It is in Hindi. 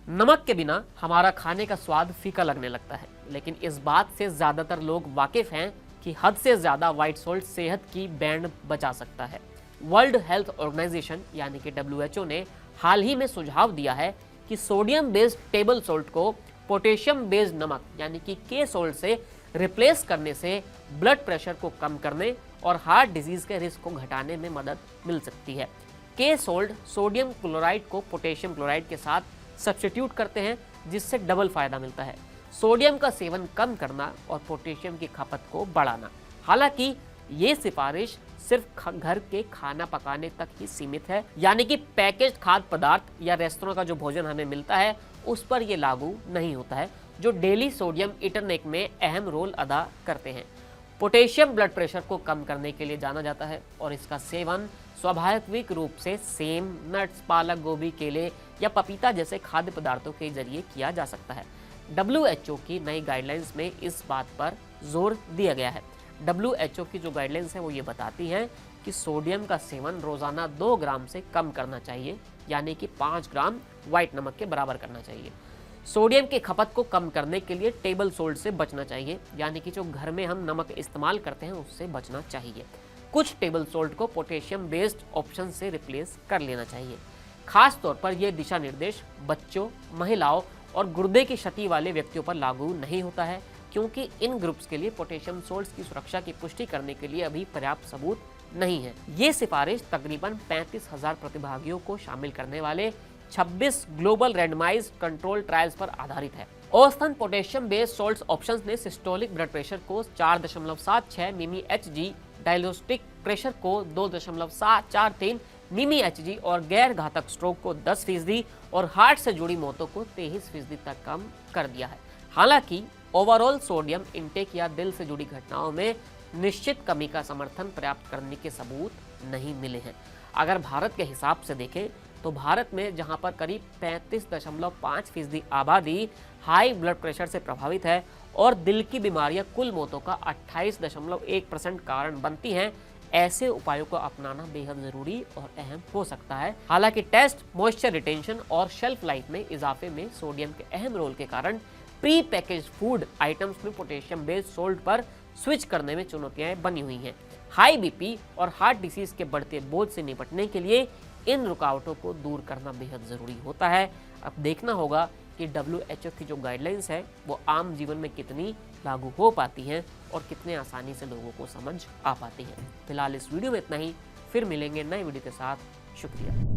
नमक के बिना हमारा खाने का स्वाद फीका लगने लगता है, लेकिन इस बात से ज़्यादातर लोग वाकिफ हैं कि हद से ज़्यादा व्हाइट सॉल्ट सेहत की बैंड बचा सकता है। वर्ल्ड हेल्थ ऑर्गेनाइजेशन यानी कि WHO ने हाल ही में सुझाव दिया है कि सोडियम बेस्ड टेबल सॉल्ट को पोटेशियम बेस्ड नमक यानी कि के सॉल्ट से रिप्लेस करने से ब्लड प्रेशर को कम करने और हार्ट डिजीज के रिस्क को घटाने में मदद मिल सकती है। के सॉल्ट सोडियम क्लोराइड को पोटेशियम क्लोराइड के साथ सब्स्टिट्यूट करते हैं, जिससे डबल फायदा मिलता है, सोडियम का सेवन कम करना और पोटेशियम की खपत को बढ़ाना। हालांकि ये सिफारिश सिर्फ घर के खाना पकाने तक ही सीमित है, यानी कि पैकेज्ड खाद्य पदार्थ या रेस्तरां का जो भोजन हमें मिलता है उस पर यह लागू नहीं होता है, जो डेली सोडियम इंटेक में अहम रोल अदा करते हैं। पोटेशियम ब्लड प्रेशर को कम करने के लिए जाना जाता है और इसका सेवन स्वाभाविक रूप से सेम, नट्स, पालक, गोभी, केले या पपीता जैसे खाद्य पदार्थों के जरिए किया जा सकता है। WHO की नई गाइडलाइंस में इस बात पर जोर दिया गया है। WHO की जो गाइडलाइंस है वो ये बताती हैं कि सोडियम का सेवन रोजाना 2 ग्राम से कम करना चाहिए, यानी कि 5 ग्राम व्हाइट नमक के बराबर करना चाहिए। सोडियम की खपत को कम करने के लिए टेबल सॉल्ट से बचना चाहिए, यानी कि जो घर में हम नमक इस्तेमाल करते हैं उससे बचना चाहिए। कुछ टेबल सॉल्ट को पोटेशियम बेस्ड ऑप्शन से रिप्लेस कर लेना चाहिए। खास तौर पर यह दिशा निर्देश बच्चों, महिलाओं और गुर्दे की क्षति वाले व्यक्तियों पर लागू नहीं होता है, क्योंकि इन ग्रुप्स के लिए पोटेशियम सॉल्ट्स की सुरक्षा की पुष्टि करने के लिए अभी पर्याप्त सबूत नहीं है। ये सिफारिश तकरीबन 35,000 प्रतिभागियों को शामिल करने वाले 26 ग्लोबल रैंडमाइज्ड कंट्रोल ट्रायल्स पर आधारित है। औसतन पोटेशियम बेस्ड सॉल्ट्स ऑप्शंस ने सिस्टोलिक ब्लड प्रेशर को 4.76 मिमी HG, डायलिस्टिक प्रेशर को 2.43 मिमी HG और गैर घातक स्ट्रोक को 10% और हार्ट से जुड़ी मौतों को 23% तक कम कर दिया है। हालांकि ओवरऑल सोडियम इंटेक या दिल से जुड़ी घटनाओं में निश्चित कमी का समर्थन प्राप्त करने के सबूत नहीं मिले हैं। अगर भारत के हिसाब से देखें तो भारत में जहां पर करीब 35.5% आबादी हाई ब्लड प्रेशर से प्रभावित है और दिल की बीमारियां कुल मौतों का 28.1% कारण बनती हैं, ऐसे उपायों को अपनाना बेहद जरूरी और अहम हो सकता है। हालांकि टेस्ट, मॉइस्चर रिटेंशन और शेल्फ लाइफ में इजाफे में सोडियम के अहम रोल के कारण प्री पैकेज फूड आइटम्स में पोटेशियम बेस्ड सॉल्ट पर स्विच करने में चुनौतियां बनी हुई हैं। हाई बीपी और हार्ट डिसीज के बढ़ते बोझ से निपटने के लिए इन रुकावटों को दूर करना बेहद ज़रूरी होता है। अब देखना होगा कि WHO की जो गाइडलाइंस है वो आम जीवन में कितनी लागू हो पाती हैं और कितने आसानी से लोगों को समझ आ पाती हैं। फिलहाल इस वीडियो में इतना ही, फिर मिलेंगे नए वीडियो के साथ। शुक्रिया।